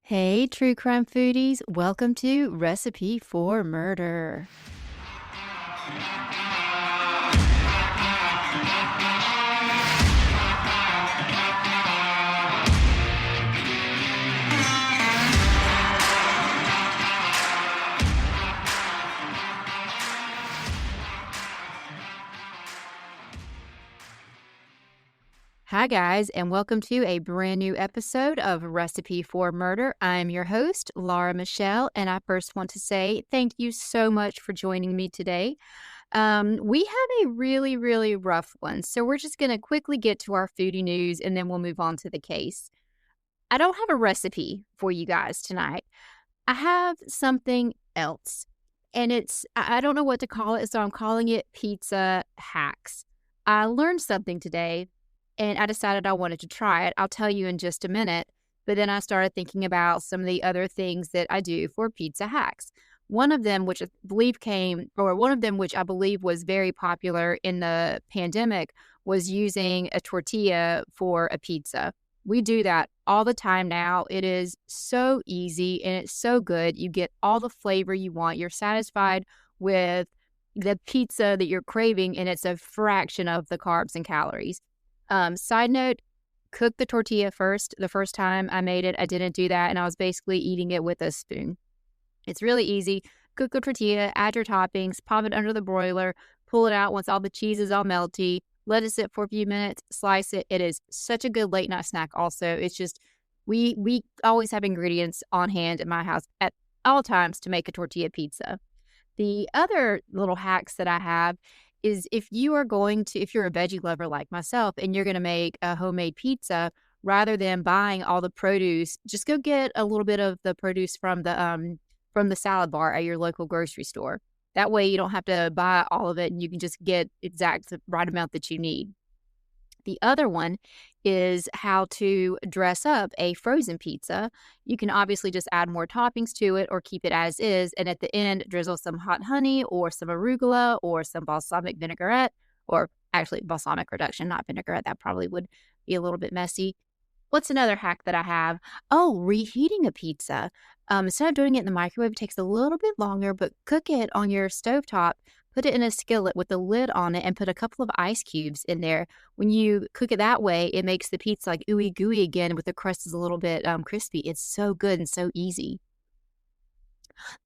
Hey, true crime foodies, welcome to Recipe for Murder. Hi, guys, and welcome to a brand new episode of Recipe for Murder. I'm your host, Laura Michelle, and I first want to say thank you so much for joining me today. We have a really rough one, so we're just going to quickly get to our foodie news and then we'll move on to the case. I don't have a recipe for you guys tonight. I have something else, and I don't know what to call it, so I'm calling it pizza hacks. I learned something today, and I decided I wanted to try it. I'll tell you in just a minute, but then I started thinking about some of the other things that I do for pizza hacks. One of them, which I believe was very popular in the pandemic, was using a tortilla for a pizza. We do that all the time now. It is so easy and it's so good. You get all the flavor you want. You're satisfied with the pizza that you're craving, and it's a fraction of the carbs and calories. Side note, cook the tortilla first. The first time I made it, I didn't do that, and I was basically eating it with a spoon. It's really easy. Cook the tortilla, add your toppings, pop it under the broiler, pull it out once all the cheese is all melty, let it sit for a few minutes, slice it. It is such a good late night snack also. It's just, we always have ingredients on hand in my house at all times to make a tortilla pizza. The other little hacks that I have is if you're a veggie lover like myself and you're going to make a homemade pizza, rather than buying all the produce, just go get a little bit of the produce from the salad bar at your local grocery store. That way you don't have to buy all of it and you can just get exact the right amount that you need. The other one is how to dress up a frozen pizza. You can obviously just add more toppings to it or keep it as is, and at the end drizzle some hot honey or some arugula or some balsamic vinaigrette, or actually balsamic reduction, not vinaigrette. That probably would be a little bit messy. What's another hack that I have? Oh, reheating a pizza. Instead of doing it in the microwave, it takes a little bit longer, but cook it on your stovetop. Put it in a skillet with a lid on it and put a couple of ice cubes in there. When you cook it that way, it makes the pizza like ooey gooey again with the crust is a little bit crispy. It's so good and so easy.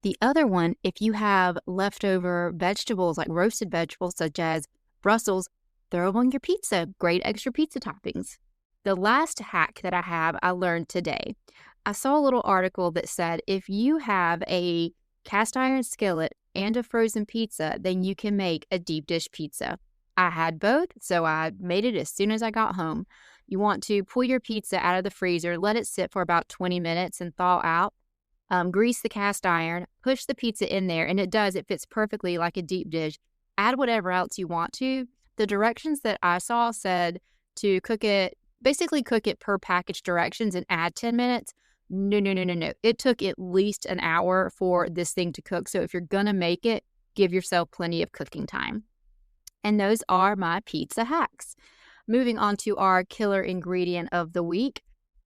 The other one, if you have leftover vegetables, like roasted vegetables such as Brussels, throw them on your pizza. Great extra pizza toppings. The last hack that I have, I learned today. I saw a little article that said if you have a cast iron skillet and a frozen pizza, then you can make a deep dish pizza. I had both, so I made it as soon as I got home. You want to pull your pizza out of the freezer, let it sit for about 20 minutes and thaw out. Grease the cast iron, push the pizza in there, and it fits perfectly like a deep dish. Add whatever else you want to. The directions that I saw said to basically cook it per package directions and add 10 minutes. No. It took at least an hour for this thing to cook. So if you're going to make it, give yourself plenty of cooking time. And those are my pizza hacks. Moving on to our killer ingredient of the week.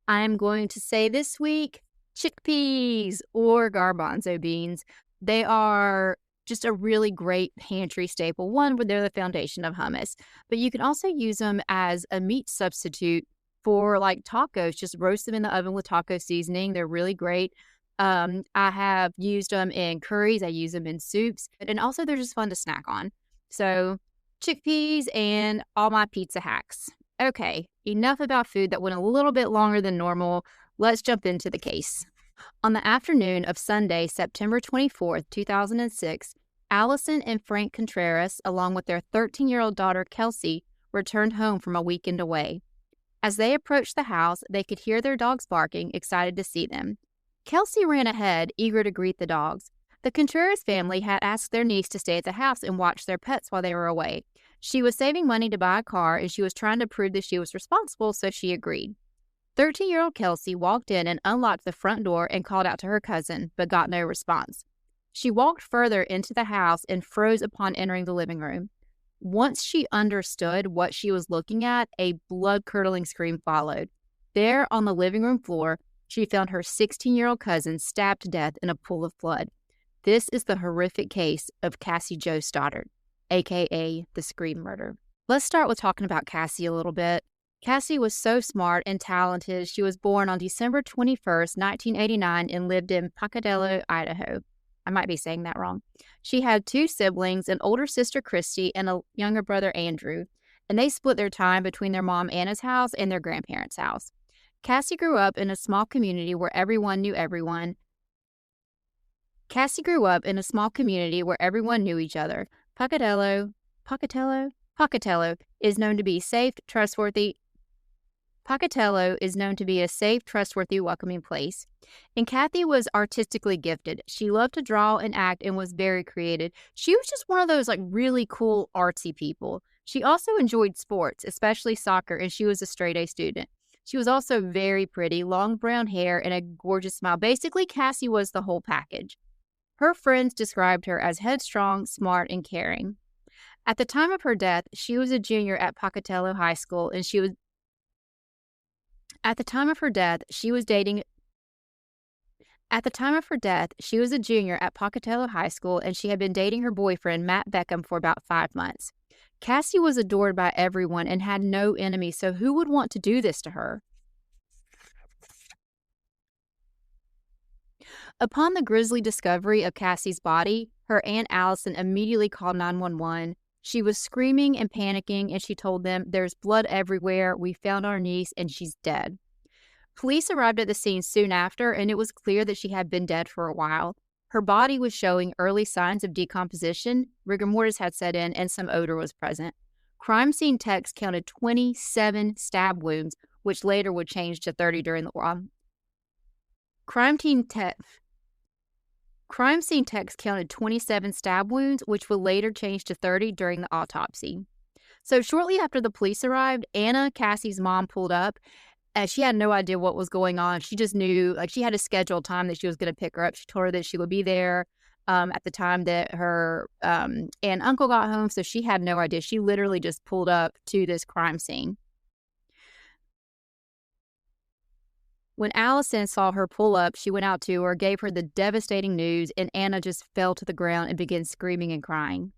I'm going to say this week, chickpeas or garbanzo beans. They are just a really great pantry staple. One, they're the foundation of hummus, but you can also use them as a meat substitute for like tacos. Just roast them in the oven with taco seasoning. They're really great. I have used them in curries. I use them in soups, and also they're just fun to snack on. So chickpeas and all my pizza hacks. Okay, enough about food that went a little bit longer than normal. Let's jump into the case. On the afternoon of Sunday, September 24th, 2006, Allison and Frank Contreras, along with their 13-year-old daughter, Kelsey, returned home from a weekend away. As they approached the house, they could hear their dogs barking, excited to see them. Kelsey ran ahead, eager to greet the dogs. The Contreras family had asked their niece to stay at the house and watch their pets while they were away. She was saving money to buy a car, and she was trying to prove that she was responsible, so she agreed. 13-year-old Kelsey walked in and unlocked the front door and called out to her cousin, but got no response. She walked further into the house and froze upon entering the living room. Once she understood what she was looking at, a blood-curdling scream followed. There on the living room floor, She found her 16-year-old cousin stabbed to death in a pool of blood. This is the horrific case of Cassie Jo Stoddart, aka the Scream Murder. Let's start with talking about Cassie a little bit. Cassie was so smart and talented. She was born on December 21st, 1989, and lived in Pocatello, Idaho. I might be saying that wrong. She had 2 siblings, an older sister, Christy, and a younger brother, Andrew, and they split their time between their mom, Anna's house, and their grandparents' house. Cassie grew up in a small community where everyone knew everyone. Each other. Pocatello is known to be safe, trustworthy. Pocatello is known to be a safe, trustworthy, welcoming place. And Kathy was artistically gifted. She loved to draw and act and was very creative. She was just one of those really cool artsy people. She also enjoyed sports, especially soccer, and she was a straight-A student. She was also very pretty, long brown hair, and a gorgeous smile. Basically, Cassie was the whole package. Her friends described her as headstrong, smart, and caring. At the time of her death, she was a junior at Pocatello High School, and she was a junior at Pocatello High School, and she had been dating her boyfriend, Matt Beckham, for about 5 months. Cassie was adored by everyone and had no enemies, so who would want to do this to her? Upon the grisly discovery of Cassie's body, her Aunt Allison immediately called 911. She was screaming and panicking, and she told them, "There's blood everywhere. We found our niece, and she's dead." Police arrived at the scene soon after, and it was clear that she had been dead for a while. Her body was showing early signs of decomposition, rigor mortis had set in, and some odor was present. Crime scene techs counted 27 stab wounds, which later would change to 30 during the Crime scene techs counted 27 stab wounds, which would later change to 30 during the autopsy. So shortly after the police arrived, Anna, Cassie's mom, pulled up. She had no idea what was going on. She just knew, she had a scheduled time that she was going to pick her up. She told her that she would be there at the time that her aunt and uncle got home, so she had no idea. She literally just pulled up to this crime scene. When Allison saw her pull up, she went out to her, gave her the devastating news, and Anna just fell to the ground and began screaming and crying.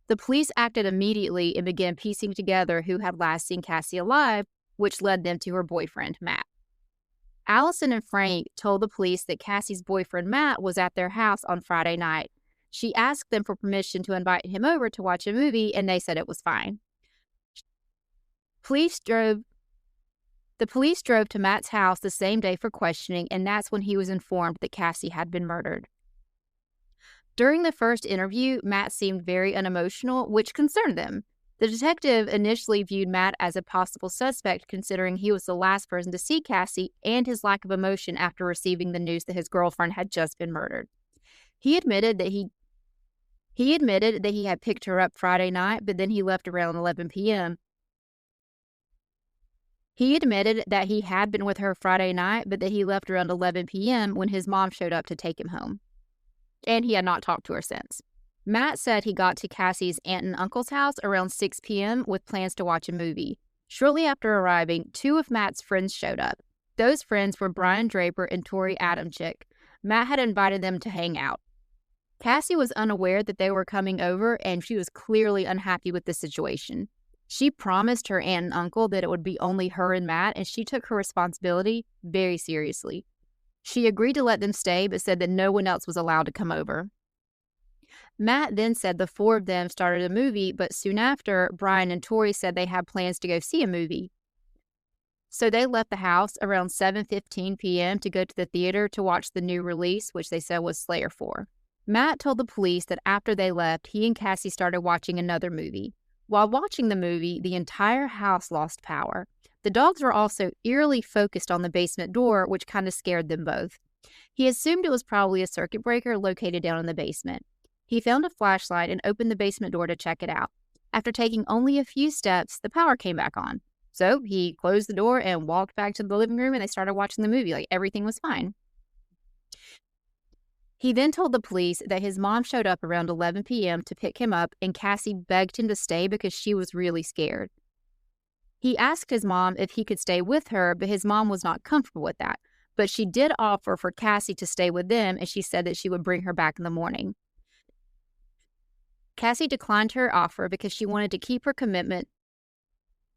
The police acted immediately and began piecing together who had last seen Cassie alive, which led them to her boyfriend, Matt. Allison and Frank told the police that Cassie's boyfriend, Matt, was at their house on Friday night. She asked them for permission to invite him over to watch a movie, and they said it was fine. The police drove to Matt's house the same day for questioning, and that's when he was informed that Cassie had been murdered. During the first interview, Matt seemed very unemotional, which concerned them. The detective initially viewed Matt as a possible suspect, considering he was the last person to see Cassie and his lack of emotion after receiving the news that his girlfriend had just been murdered. He admitted that he had picked her up Friday night, but then he left around 11 p.m. He admitted that he had been with her Friday night, but that he left around 11 p.m. when his mom showed up to take him home. And he had not talked to her since. Matt said he got to Cassie's aunt and uncle's house around 6 p.m. with plans to watch a movie. Shortly after arriving, 2 of Matt's friends showed up. Those friends were Brian Draper and Tori Adamczyk. Matt had invited them to hang out. Cassie was unaware that they were coming over, and she was clearly unhappy with the situation. She promised her aunt and uncle that it would be only her and Matt, and she took her responsibility very seriously. She agreed to let them stay, but said that no one else was allowed to come over. Matt then said the 4 of them started a movie, but soon after, Brian and Tori said they had plans to go see a movie. So they left the house around 7:15 p.m. to go to the theater to watch the new release, which they said was Slayer 4. Matt told the police that after they left, he and Cassie started watching another movie. While watching the movie, the entire house lost power. The dogs were also eerily focused on the basement door, which kind of scared them both. He assumed it was probably a circuit breaker located down in the basement. He found a flashlight and opened the basement door to check it out. After taking only a few steps, the power came back on. So he closed the door and walked back to the living room, and they started watching the movie like everything was fine. He then told the police that his mom showed up around 11 p.m. to pick him up, and Cassie begged him to stay because she was really scared. He asked his mom if he could stay with her, but his mom was not comfortable with that. but she did offer for Cassie to stay with them, and she said that she would bring her back in the morning. Cassie declined her offer because she wanted to keep her commitment.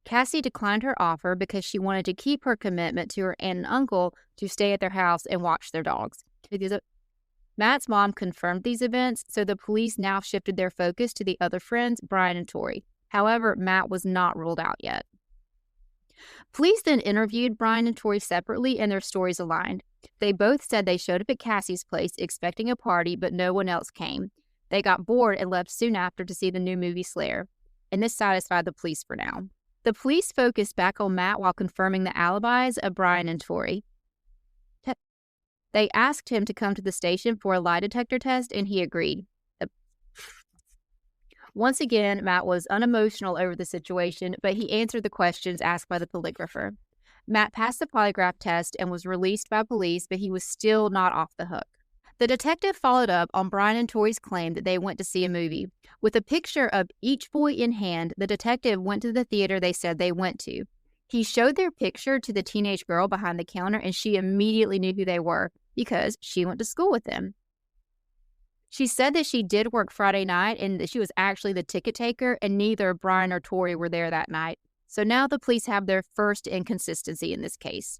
Cassie declined her offer because she wanted to keep her commitment to her aunt and uncle to stay at their house and watch their dogs. Matt's mom confirmed these events, so the police now shifted their focus to the other friends, Brian and Tori. However, Matt was not ruled out yet. Police then interviewed Brian and Tori separately, and their stories aligned. They both said they showed up at Cassie's place expecting a party, but no one else came. They got bored and left soon after to see the new movie Slayer, and this satisfied the police for now. The police focused back on Matt while confirming the alibis of Brian and Tori. They asked him to come to the station for a lie detector test, and he agreed. Once again, Matt was unemotional over the situation, but he answered the questions asked by the polygrapher. Matt passed the polygraph test and was released by police, but he was still not off the hook. The detective followed up on Brian and Tori's claim that they went to see a movie. With a picture of each boy in hand, the detective went to the theater they said they went to. He showed their picture to the teenage girl behind the counter, and she immediately knew who they were because she went to school with them. She said that she did work Friday night and that she was actually the ticket taker, and neither Brian or Tori were there that night. So now the police have their first inconsistency in this case.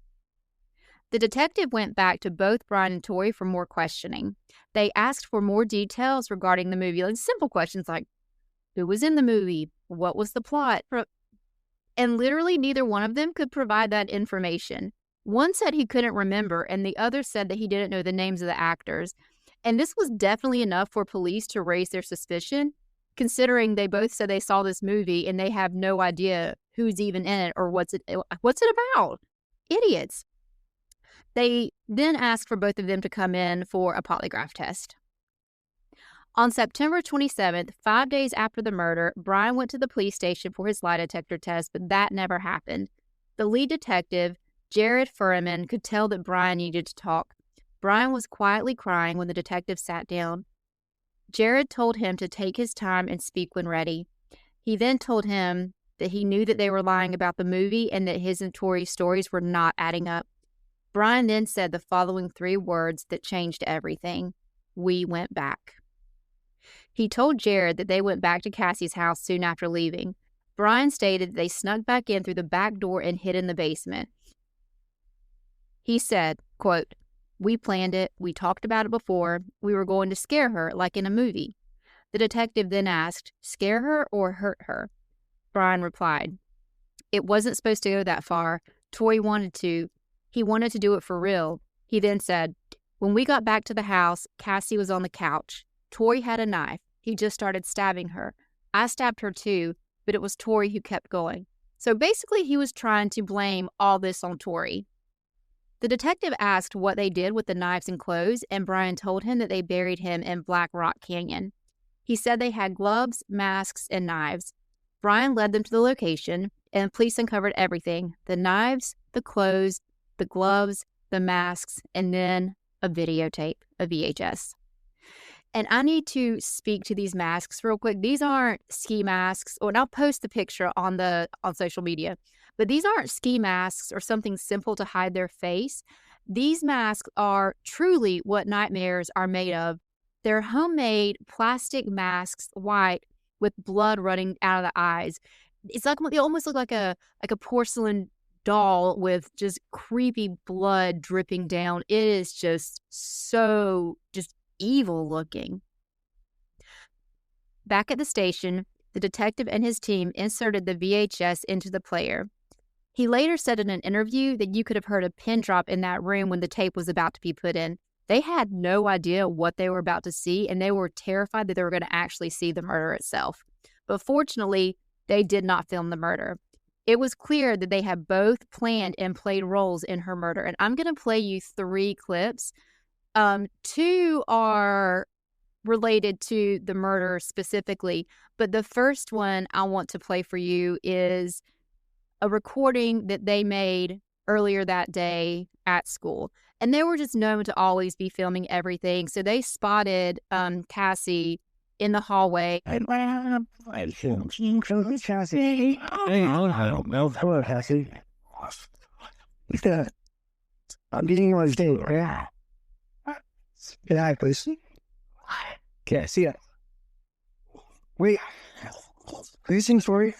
The detective went back to both Brian and Tori for more questioning. They asked for more details regarding the movie, like simple questions like, who was in the movie? What was the plot? And literally neither one of them could provide that information. One said he couldn't remember, and the other said that he didn't know the names of the actors. And this was definitely enough for police to raise their suspicion, considering they both said they saw this movie and they have no idea who's even in it or what's it about. Idiots. They then asked for both of them to come in for a polygraph test. On September 27th, 5 days after the murder, Brian went to the police station for his lie detector test, but that never happened. The lead detective, Jared Furman, could tell that Brian needed to talk. Brian was quietly crying when the detective sat down. Jared told him to take his time and speak when ready. He then told him that he knew that they were lying about the movie and that his and Tori's stories were not adding up. Brian then said the following 3 words that changed everything. We went back. He told Jared that they went back to Cassie's house soon after leaving. Brian stated that they snuck back in through the back door and hid in the basement. He said, quote, "We planned it. We talked about it before. We were going to scare her like in a movie." The detective then asked, "Scare her or hurt her?" Brian replied, "It wasn't supposed to go that far. Tori wanted to. He wanted to do it for real." He then said, "When we got back to the house, Cassie was on the couch. Tori had a knife. He just started stabbing her. I stabbed her too, but it was Tori who kept going." So basically, he was trying to blame all this on Tori. The detective asked what they did with the knives and clothes, and Brian told him that they buried him in Black Rock Canyon. He said they had gloves, masks, and knives. Brian led them to the location, and police uncovered everything: the knives, the clothes, the gloves, the masks, and then a videotape, a VHS. And I need to speak to these masks real quick. These aren't ski masks, and I'll post the picture on social media, but these aren't ski masks or something simple to hide their face. These masks are truly what nightmares are made of. They're homemade plastic masks, white, with blood running out of the eyes. It's like they almost look like a porcelain doll with just creepy blood dripping down. It is just so evil looking. Back at the station, the detective and his team inserted the VHS into the player. He later said in an interview that you could have heard a pin drop in that room when the tape was about to be put in. They had no idea what they were about to see, and they were terrified that they were going to actually see the murder itself. But fortunately, they did not film the murder. It was clear that they had both planned and played roles in her murder, and I'm going to play you 3 clips. 2 are related to the murder specifically, but the first one I want to play for you is a recording that they made earlier that day at school. And they were just known to always be filming everything. So they spotted Cassie in the hallway. Hello, Cassie. I'm getting my thing. Yeah. Can I please? Can't see it. Wait. Please sing story.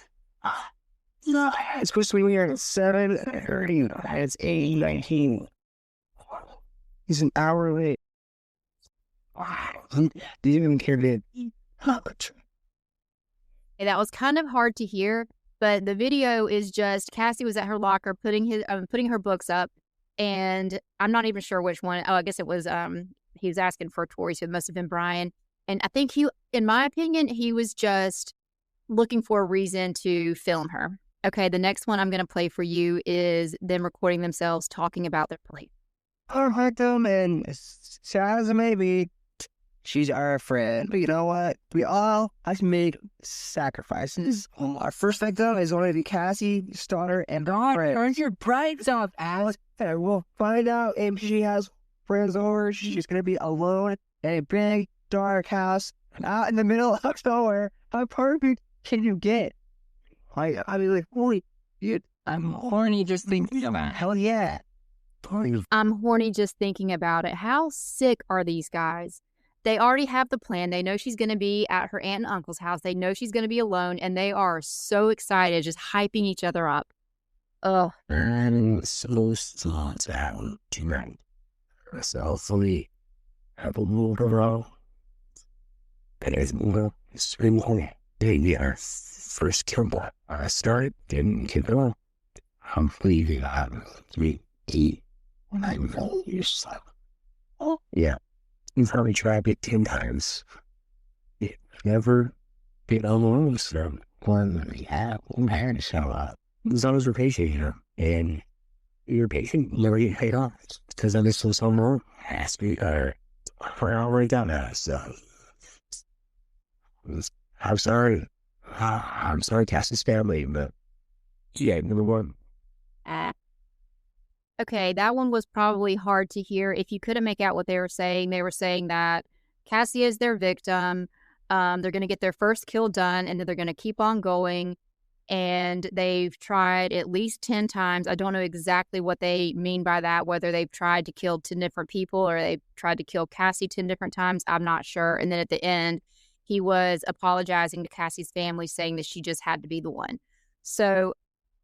No, it's supposed to be here at 7:30. It's 8:19. He's an hour late. Didn't even care to. That was kind of hard to hear, but the video is just Cassie was at her locker putting her books up, and I'm not even sure which one. Oh, I guess it was he was asking for Tori, so it must have been Brian. And I think in my opinion, he was just looking for a reason to film her. Okay, the next one I'm going to play for you is them recording themselves talking about their play. Our victim, and sad as it may be, she's our friend. But you know what? We all have to make sacrifices. Our first victim is going to be Cassie Jo Stoddart, and turn your brights off, Alice. And we'll find out if she has friends over. She's going to be alone in a big, dark house out in the middle of nowhere. How perfect can you get? I mean, like, holy dude, I'm horny just thinking about it. Hell yeah. I'm horny just thinking about it. How sick are these guys? They already have the plan. They know she's going to be at her aunt and uncle's house. They know she's going to be alone, and they are so excited, just hyping each other up. Oh. I'm so sad out tonight. So fully have a move around. And it's morning. They are first killed. I started, didn't get on. I'm leaving at 3:8. I know you're so. Oh, yeah. You've probably tried it 10 times. You've never been alone, so one we have married so as long as we're patient, you know, and you're patient, never get paid off. Because I'm just so wrong. Has to be, we're already down there, so. I'm sorry. I'm sorry, Cassie's family, but yeah, number one. Okay, that one was probably hard to hear. If you couldn't make out what they were saying that Cassie is their victim. They're going to get their first kill done, and then they're going to keep on going. And they've tried at least 10 times. I don't know exactly what they mean by that, whether they've tried to kill 10 different people or they've tried to kill Cassie 10 different times. I'm not sure. And then at the end, he was apologizing to Cassie's family, saying that she just had to be the one. So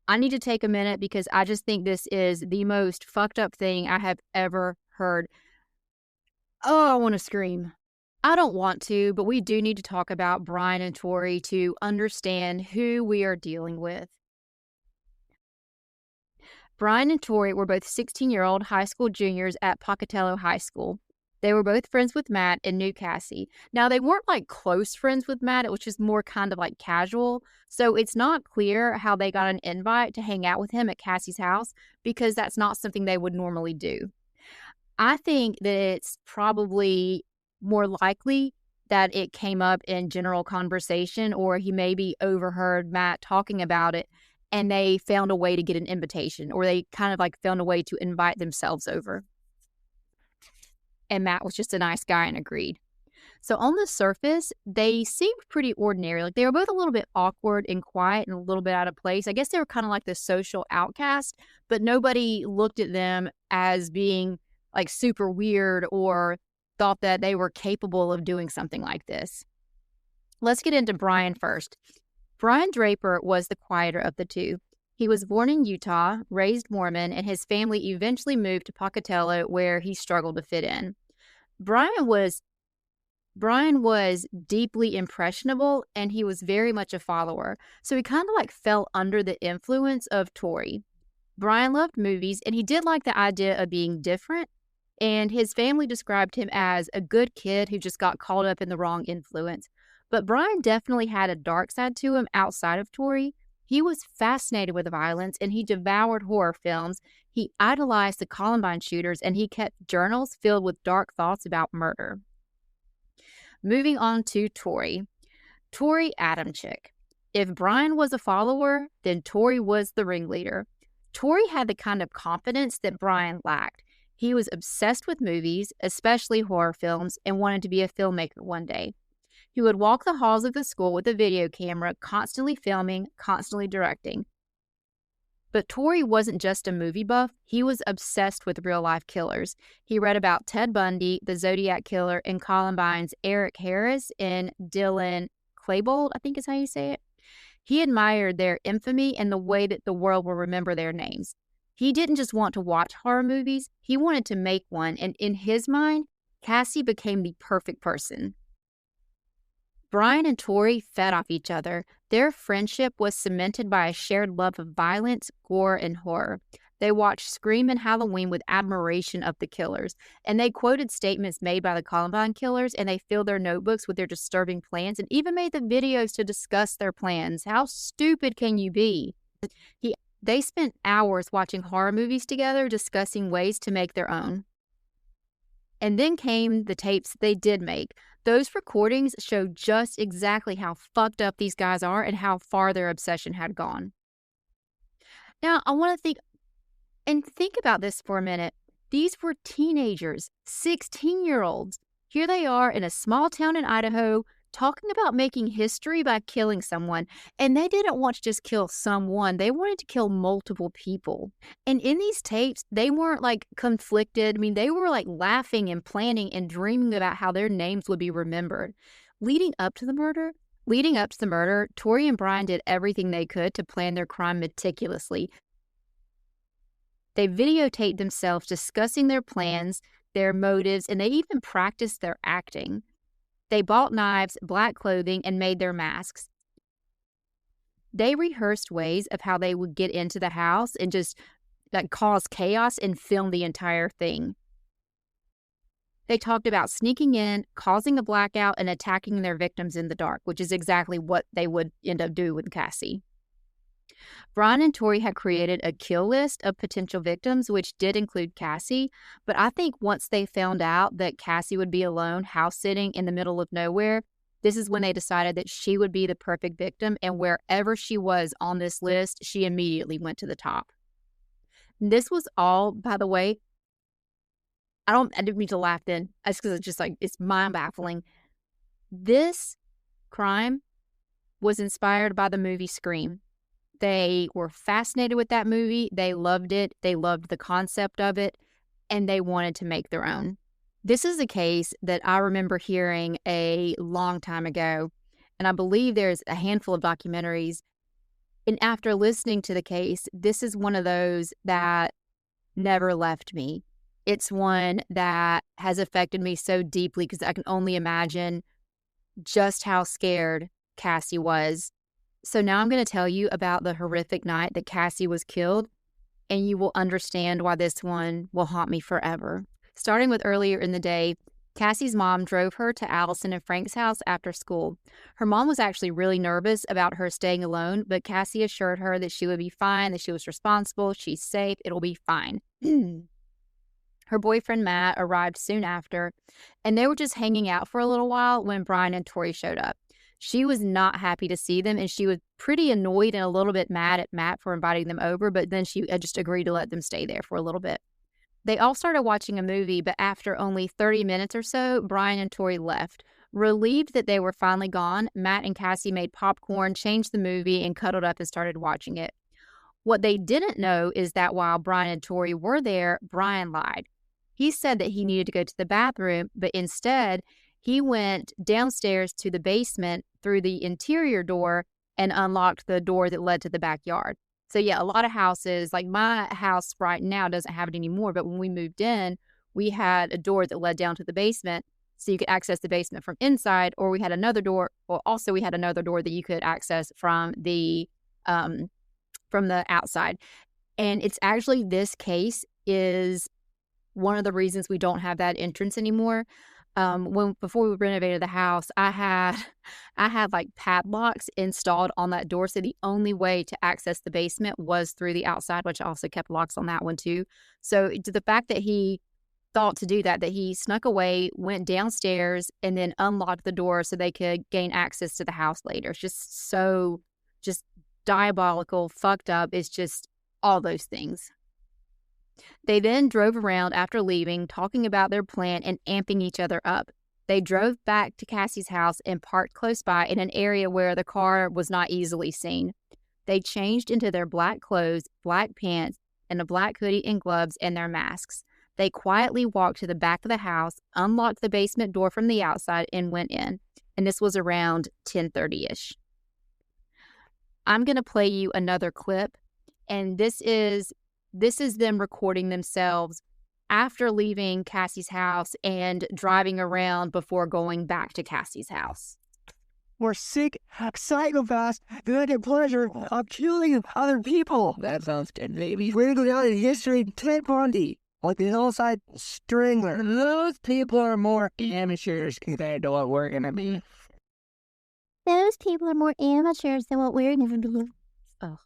I need to take a minute because I just think this is the most fucked up thing I have ever heard. Oh, I want to scream. I don't want to, but we do need to talk about Brian and Tori to understand who we are dealing with. Brian and Tori were both 16-year-old high school juniors at Pocatello High School. They were both friends with Matt and knew Cassie. Now, they weren't like close friends with Matt. It was just more kind of like casual. So it's not clear how they got an invite to hang out with him at Cassie's house because that's not something they would normally do. I think that it's probably more likely that it came up in general conversation, or he maybe overheard Matt talking about it and they found a way to get an invitation, or they kind of like found a way to invite themselves over. And Matt was just a nice guy and agreed. So on the surface, they seemed pretty ordinary. Like they were both a little bit awkward and quiet and a little bit out of place. I guess they were kind of like the social outcast, but nobody looked at them as being like super weird or thought that they were capable of doing something like this. Let's get into Brian first. Brian Draper was the quieter of the two. He was born in Utah, raised Mormon, and his family eventually moved to Pocatello, where he struggled to fit in. Brian was deeply impressionable, and he was very much a follower, so he kind of like fell under the influence of Tori. Brian loved movies, and he did like the idea of being different, and his family described him as a good kid who just got caught up in the wrong influence. But Brian definitely had a dark side to him outside of Tori. He was fascinated with violence, and he devoured horror films. He idolized the Columbine shooters, and he kept journals filled with dark thoughts about murder. Moving on to Tori. Tori Adamczyk. If Brian was a follower, then Tori was the ringleader. Tori had the kind of confidence that Brian lacked. He was obsessed with movies, especially horror films, and wanted to be a filmmaker one day. He would walk the halls of the school with a video camera, constantly filming, constantly directing. But Torrey wasn't just a movie buff, he was obsessed with real-life killers. He read about Ted Bundy, the Zodiac Killer, and Columbine's Eric Harris and Dylan Klebold, I think is how you say it. He admired their infamy and the way that the world will remember their names. He didn't just want to watch horror movies, he wanted to make one, and in his mind, Cassie became the perfect person. Brian and Tori fed off each other. Their friendship was cemented by a shared love of violence, gore, and horror. They watched Scream and Halloween with admiration of the killers, and they quoted statements made by the Columbine killers, and they filled their notebooks with their disturbing plans and even made the videos to discuss their plans. How stupid can you be? They spent hours watching horror movies together, discussing ways to make their own. And then came the tapes they did make. Those recordings show just exactly how fucked up these guys are and how far their obsession had gone. Now, I want to think about this for a minute. These were teenagers, 16-year-olds. Here they are in a small town in Idaho talking about making history by killing someone. And they didn't want to just kill someone. They wanted to kill multiple people. And in these tapes, they weren't like conflicted. I mean, they were like laughing and planning and dreaming about how their names would be remembered. Leading up to the murder, Tori and Brian did everything they could to plan their crime meticulously. They videotaped themselves discussing their plans, their motives, and they even practiced their acting. They bought knives, black clothing, and made their masks. They rehearsed ways of how they would get into the house and just cause chaos and film the entire thing. They talked about sneaking in, causing a blackout, and attacking their victims in the dark, which is exactly what they would end up doing with Cassie. Brian and Tori had created a kill list of potential victims, which did include Cassie, but I think once they found out that Cassie would be alone, house-sitting in the middle of nowhere, this is when they decided that she would be the perfect victim, and wherever she was on this list, she immediately went to the top. This was all, by the way, I didn't mean to laugh then. That's because it's just it's mind-baffling. This crime was inspired by the movie Scream. They were fascinated with that movie. They loved it. They loved the concept of it, and they wanted to make their own. This is a case that I remember hearing a long time ago, and I believe there's a handful of documentaries. And after listening to the case, this is one of those that never left me. It's one that has affected me so deeply because I can only imagine just how scared Cassie was. So now I'm going to tell you about the horrific night that Cassie was killed, and you will understand why this one will haunt me forever. Starting with earlier in the day, Cassie's mom drove her to Allison and Frank's house after school. Her mom was actually really nervous about her staying alone, but Cassie assured her that she would be fine, that she was responsible, she's safe, it'll be fine. Her boyfriend, Matt, arrived soon after, and they were just hanging out for a little while when Brian and Tori showed up. She was not happy to see them, and she was pretty annoyed and a little bit mad at Matt for inviting them over, but then she just agreed to let them stay there for a little bit. They all started watching a movie, but after only 30 minutes or so, Brian and Tori left. Relieved that they were finally gone, Matt and Cassie made popcorn, changed the movie, and cuddled up and started watching it. What they didn't know is that while Brian and Tori were there, Brian lied. He said that he needed to go to the bathroom, but instead, he went downstairs to the basement through the interior door and unlocked the door that led to the backyard. So yeah, a lot of houses, like my house right now doesn't have it anymore, but when we moved in, we had a door that led down to the basement so you could access the basement from inside, or we had another door, that you could access from the outside. And it's actually, this case is one of the reasons we don't have that entrance anymore. Before we renovated the house, I had like padlocks installed on that door. So the only way to access the basement was through the outside, which I also kept locks on that one too. So to the fact that he thought to do that he snuck away, went downstairs, and then unlocked the door so they could gain access to the house later. It's just diabolical, fucked up. It's just all those things. They then drove around after leaving, talking about their plan and amping each other up. They drove back to Cassie's house and parked close by in an area where the car was not easily seen. They changed into their black clothes, black pants, and a black hoodie and gloves and their masks. They quietly walked to the back of the house, unlocked the basement door from the outside, and went in. And this was around 10:30-ish. I'm going to play you another clip, and this is them recording themselves after leaving Cassie's house and driving around before going back to Cassie's house. We're sick psychopaths that get pleasure of killing other people. That sounds dead, baby. We're going down in history, Ted Bundy, like the hillside strangler. Those people are more amateurs compared to what we're gonna be. Those people are more amateurs than what we're going to be. Oh.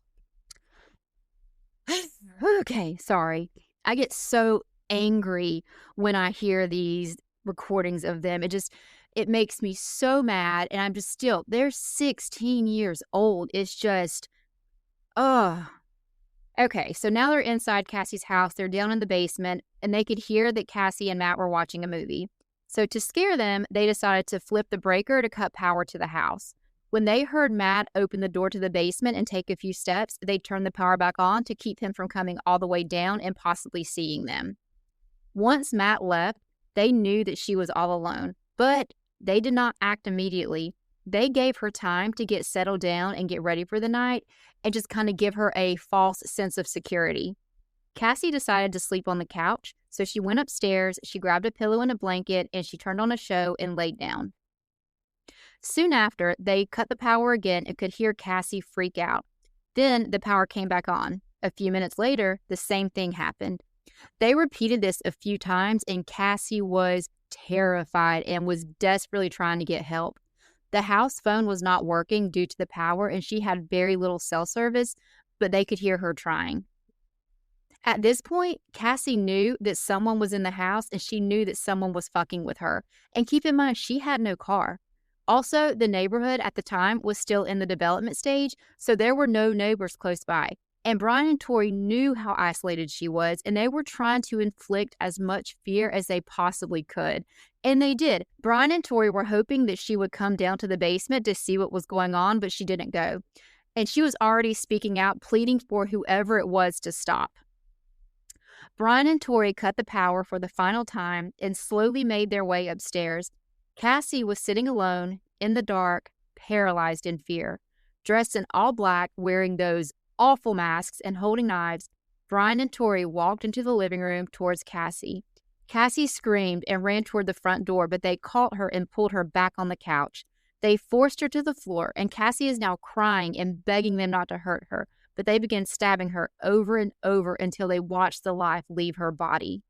Okay, sorry. I get so angry when I hear these recordings of them. It makes me so mad, and I'm just still, they're 16 years old. It's just, Okay, so now they're inside Cassie's house. They're down in the basement, and they could hear that Cassie and Matt were watching a movie. So to scare them, they decided to flip the breaker to cut power to the house. When they heard Matt open the door to the basement and take a few steps, they turned the power back on to keep him from coming all the way down and possibly seeing them. Once Matt left, they knew that she was all alone, but they did not act immediately. They gave her time to get settled down and get ready for the night and just kind of give her a false sense of security. Cassie decided to sleep on the couch, so she went upstairs, she grabbed a pillow and a blanket, and she turned on a show and laid down. Soon after, they cut the power again and could hear Cassie freak out. Then the power came back on. A few minutes later, the same thing happened. They repeated this a few times, and Cassie was terrified and was desperately trying to get help. The house phone was not working due to the power, and she had very little cell service, but they could hear her trying. At this point, Cassie knew that someone was in the house, and she knew that someone was fucking with her. And keep in mind, she had no car. Also, the neighborhood at the time was still in the development stage, so there were no neighbors close by. And Brian and Tori knew how isolated she was, and they were trying to inflict as much fear as they possibly could. And they did. Brian and Tori were hoping that she would come down to the basement to see what was going on, but she didn't go. And she was already speaking out, pleading for whoever it was to stop. Brian and Tori cut the power for the final time and slowly made their way upstairs. Cassie was sitting alone, in the dark, paralyzed in fear. Dressed in all black, wearing those awful masks and holding knives, Brian and Tori walked into the living room towards Cassie. Cassie screamed and ran toward the front door, but they caught her and pulled her back on the couch. They forced her to the floor, and Cassie is now crying and begging them not to hurt her, but they began stabbing her over and over until they watched the life leave her body.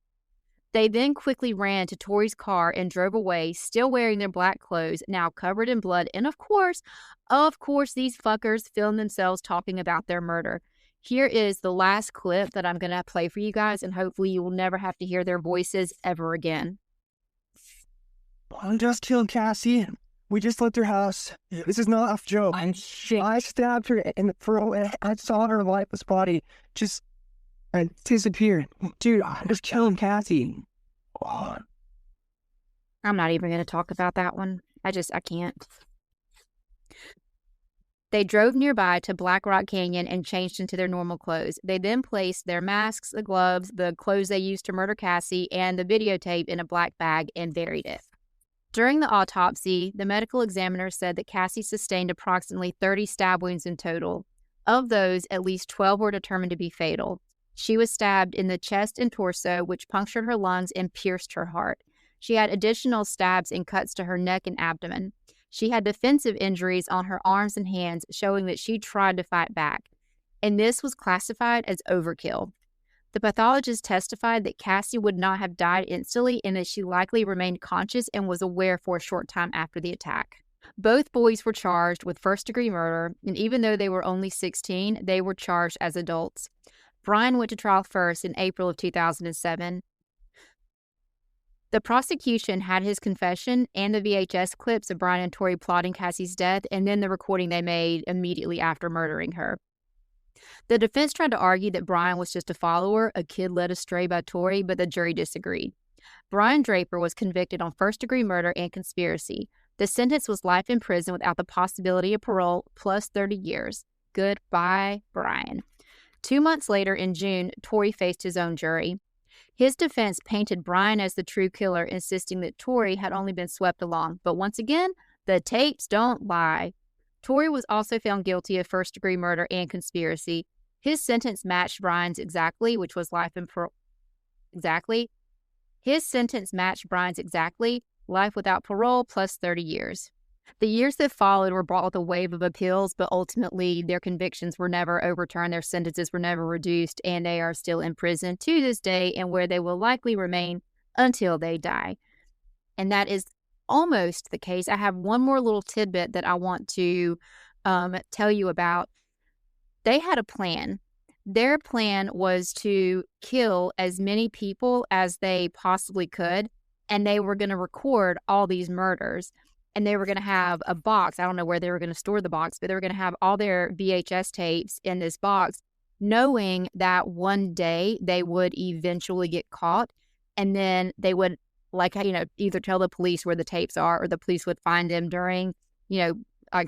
They then quickly ran to Tori's car and drove away, still wearing their black clothes, now covered in blood. And of course, these fuckers filmed themselves talking about their murder. Here is the last clip that I'm going to play for you guys, and hopefully you will never have to hear their voices ever again. I just killed Cassie. We just left her house. This is not a joke. I stabbed her in the throat, and I saw her lifeless body just disappear. Dude, I just killed Cassie. I'm not even going to talk about that one. I can't. They drove nearby to Black Rock Canyon and changed into their normal clothes. They then placed their masks, the gloves, the clothes they used to murder Cassie, and the videotape in a black bag and buried it. During the autopsy, the medical examiner said that Cassie sustained approximately 30 stab wounds in total. Of those, at least 12 were determined to be fatal. She was stabbed in the chest and torso, which punctured her lungs and pierced her heart. She had additional stabs and cuts to her neck and abdomen. She had defensive injuries on her arms and hands, showing that she tried to fight back. And this was classified as overkill. The pathologist testified that Cassie would not have died instantly and that she likely remained conscious and was aware for a short time after the attack. Both boys were charged with first-degree murder, and even though they were only 16, they were charged as adults. Brian went to trial first in April of 2007. The prosecution had his confession and the VHS clips of Brian and Tori plotting Cassie's death, and then the recording they made immediately after murdering her. The defense tried to argue that Brian was just a follower, a kid led astray by Tori, but the jury disagreed. Brian Draper was convicted on first-degree murder and conspiracy. The sentence was life in prison without the possibility of parole, plus 30 years. Goodbye, Brian. 2 months later, in June, Torrey faced his own jury. His defense painted Brian as the true killer, insisting that Torrey had only been swept along. But once again, the tapes don't lie. Torrey was also found guilty of first-degree murder and conspiracy. His sentence matched Brian's exactly, which was life in parole. His sentence matched Brian's exactly, life without parole plus 30 years. The years that followed were brought with a wave of appeals, but ultimately their convictions were never overturned, their sentences were never reduced, and they are still in prison to this day, and where they will likely remain until they die. And that is almost the case. I have one more little tidbit that I want to tell you about. They had a plan. Their plan was to kill as many people as they possibly could, and they were going to record all these murders. And they were going to have a box. I don't know where they were going to store the box, but they were going to have all their VHS tapes in this box, knowing that one day they would eventually get caught. And then they would, either tell the police where the tapes are, or the police would find them during,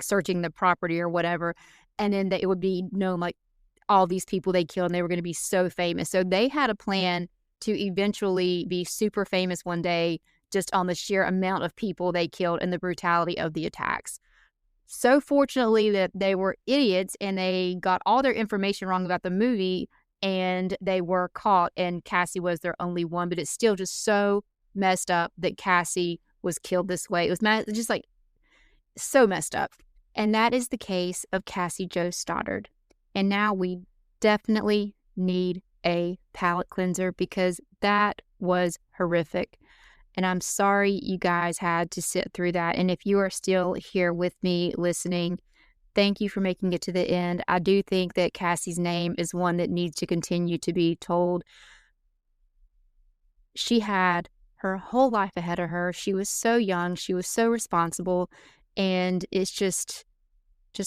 searching the property or whatever. And then it would be known, like, all these people they killed, and they were going to be so famous. So they had a plan to eventually be super famous one day, just on the sheer amount of people they killed and the brutality of the attacks. So fortunately that they were idiots and they got all their information wrong about the movie, and they were caught, and Cassie was their only one. But it's still just so messed up that Cassie was killed this way. It was just like so messed up. And that is the case of Cassie Jo Stoddart. And now we definitely need a palate cleanser, because that was horrific. And I'm sorry you guys had to sit through that. And if you are still here with me listening, thank you for making it to the end. I do think that Cassie's name is one that needs to continue to be told. She had her whole life ahead of her. She was so young. She was so responsible. And it's just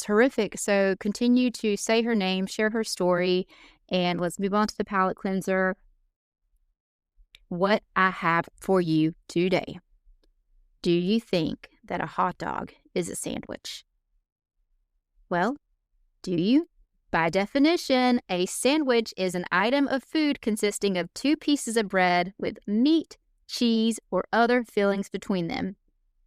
horrific. So continue to say her name, share her story, and let's move on to the palate cleanser. What I have for you today. Do you think that a hot dog is a sandwich? Well, do you? By definition, a sandwich is an item of food consisting of 2 pieces of bread with meat, cheese, or other fillings between them,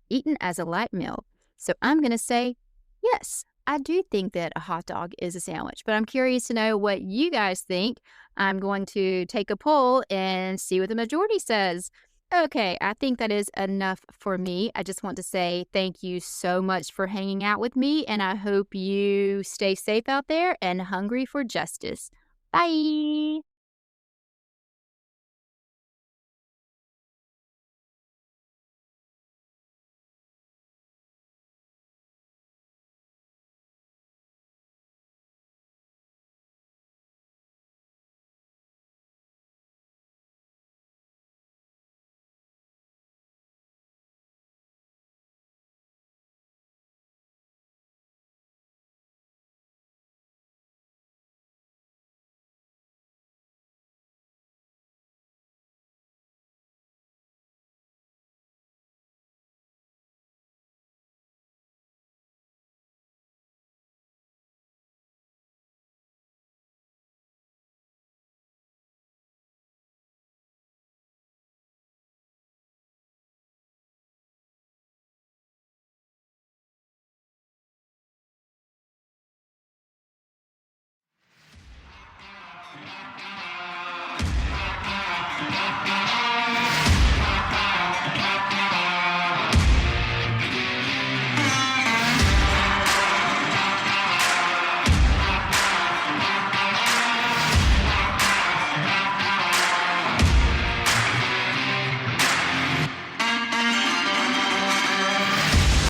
eaten as a light meal. So I'm going to say, yes, I do think that a hot dog is a sandwich, but I'm curious to know what you guys think. I'm going to take a poll and see what the majority says. Okay, I think that is enough for me. I just want to say thank you so much for hanging out with me, and I hope you stay safe out there and hungry for justice. Bye!